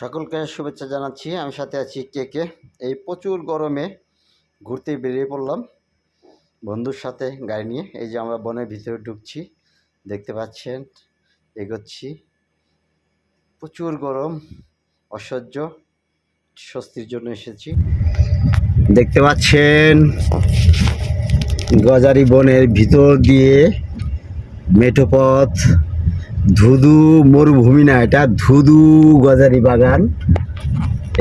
সকলকে শুভেচ্ছা জানাচ্ছি। আমি সাথে আছি কে। এই প্রচুর গরমে ঘুরতে বেরিয়ে পড়লাম বন্ধুর সাথে গাড়ি নিয়ে। এই যে আমরা বনের ভিতরে ঢুকছি, দেখতে পাচ্ছেন, এগোচ্ছি। প্রচুর গরম, অসহ্য। স্বস্তির জন্য এসেছি। দেখতে পাচ্ছেন গজারি বনের ভিতর দিয়ে মেঠো পথ, ধুধু মরুভূমি না, এটা ধুধু গজারি বাগান।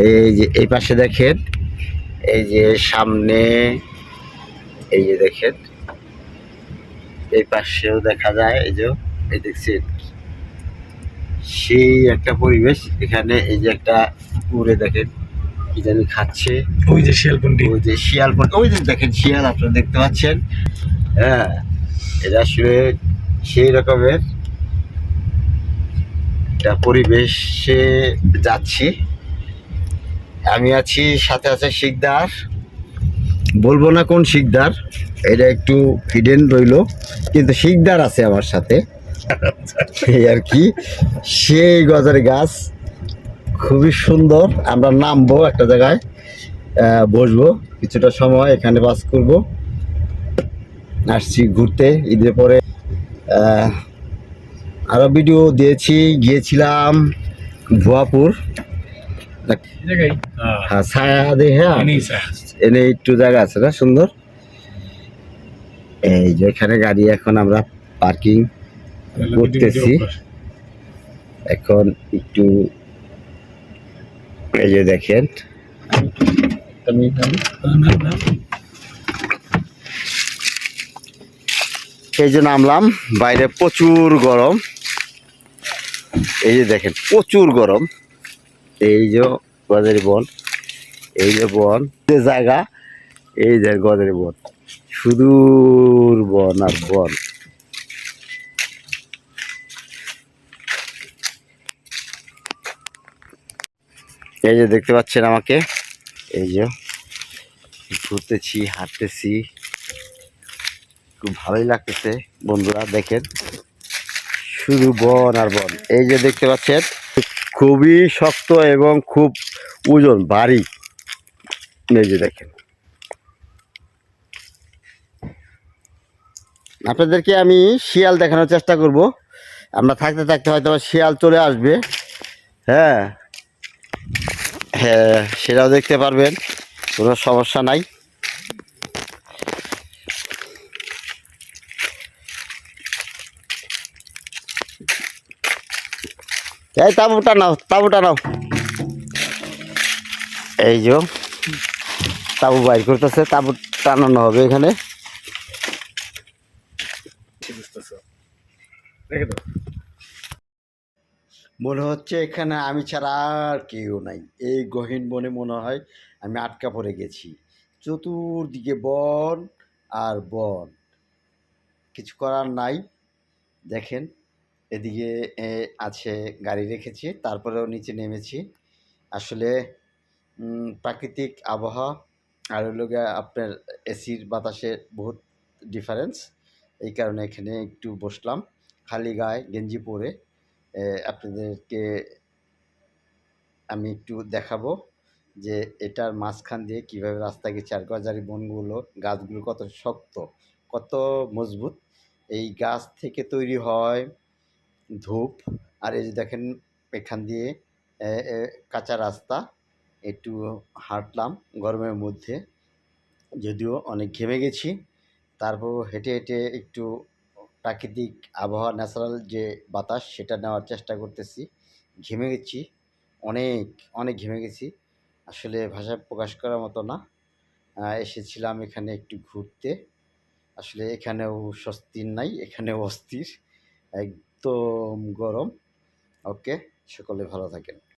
এই যে এই পাশে দেখেন, এই যে সামনে, এই যে দেখেন, এই পাশেও দেখা যায়, এই যে এই দেখছেন, সেই একটা পরিবেশ এখানে। এই যে একটা পুকুরে দেখেন কি জানি খাচ্ছে, ওই যে শিয়ালপন্ডি, ওই যে শিয়ালপন্ডি, ওই যে দেখেন শিয়াল আপনারা দেখতে পাচ্ছেন। হ্যাঁ, এটা আসলে সেই রকমের একটা পরিবেশে যাচ্ছি। আমি আছি, সাথে আছে শিকদার, বলবো না কোন শিকদার, এটা একটু হিডেন রইল, কিন্তু শিকদার আছে আমার সাথে। এই আর কি, সেই গজারি গাছ খুবই সুন্দর। আমরা নামবো একটা জায়গায়, বসবো কিছুটা সময়, এখানে বাস করব। আসছি ঘুরতে ঈদের পরে। আরো ভিডিও দিয়েছি, গিয়েছিলাম ভুয়াপুর, হ্যাঁ ছায়া দেখে এনে একটু জায়গা আছে না সুন্দর। এই যে এখানে গাড়ি এখন আমরা পার্কিং করতেছি। এখন একটু এই যে দেখেন, এই যে নামলাম, বাইরে প্রচুর গরম। এই যে দেখেন প্রচুর গরম। এই যে গজারি বন, এই যে বন, যে জায়গা, এই যে গজারি বন, সুদূর বন আর বন। এই যে দেখতে পাচ্ছেন আমাকে, এই যে ঘুরতেছি, হাঁটতেছি, খুব ভালোই লাগতেছে। বন্ধুরা দেখেন, শুধু বন আর বন। এই যে দেখতে পাচ্ছেন, খুবই শক্ত এবং খুব ওজন ভারী। এই যে দেখেন, আপনাদেরকে আমি শিয়াল দেখানোর চেষ্টা করব। আমরা থাকতে থাকতে হয়তো শিয়াল চলে আসবে। হ্যাঁ হ্যাঁ, সেটাও দেখতে পারবেন, কোনো সমস্যা নাই। এই তাঁবুটা নাও, তাঁবুটা নাও। এই যে তাঁবু বাইর করতেছে, তাঁবু টানানো হবে এখানে। মনে হচ্ছে এখানে আমি ছাড়া আর কেউ নাই। এই গহীন বনে মনে হয় আমি আটকা পড়ে গেছি। চতুর্দিকে বন আর বন, কিছু করার নাই। দেখেন এদিকে আছে, গাড়ি রেখেছি, তারপরেও নিচে নেমেছি। আসলে প্রাকৃতিক আবহাওয়া আর হলো গিয়ে আপনার এসির বাতাসের বহুত ডিফারেন্স। এই কারণে এখানে একটু বসলাম খালি গায়ে গেঞ্জি পরে। আপনাদেরকে আমি একটু দেখাবো যে এটার মাঝখান দিয়ে কীভাবে রাস্তা গেছে, আর গজারি বনগুলো, গাছগুলো কত শক্ত, কত মজবুত। এই গাছ থেকে তৈরি হয় ধূপ। আর এই যে দেখেন এখান দিয়ে কাঁচা রাস্তা, একটু হাঁটলাম গরমের মধ্যে, যদিও অনেক ঘেমে গেছি, তারপর হেঁটে হেঁটে একটু প্রাকৃতিক আবহাওয়া, ন্যাচারাল যে বাতাস, সেটা নেওয়ার চেষ্টা করতেছি। ঘেমে গেছি, অনেক অনেক ঘেমে গেছি, আসলে ভাষায় প্রকাশ করার মতো না। এসেছিলাম এখানে একটু ঘুরতে। আসলে এখানেও স্বস্তির নাই, এখানেও অস্থির, একদম গরম। ওকে, সকলে ভালো থাকেন।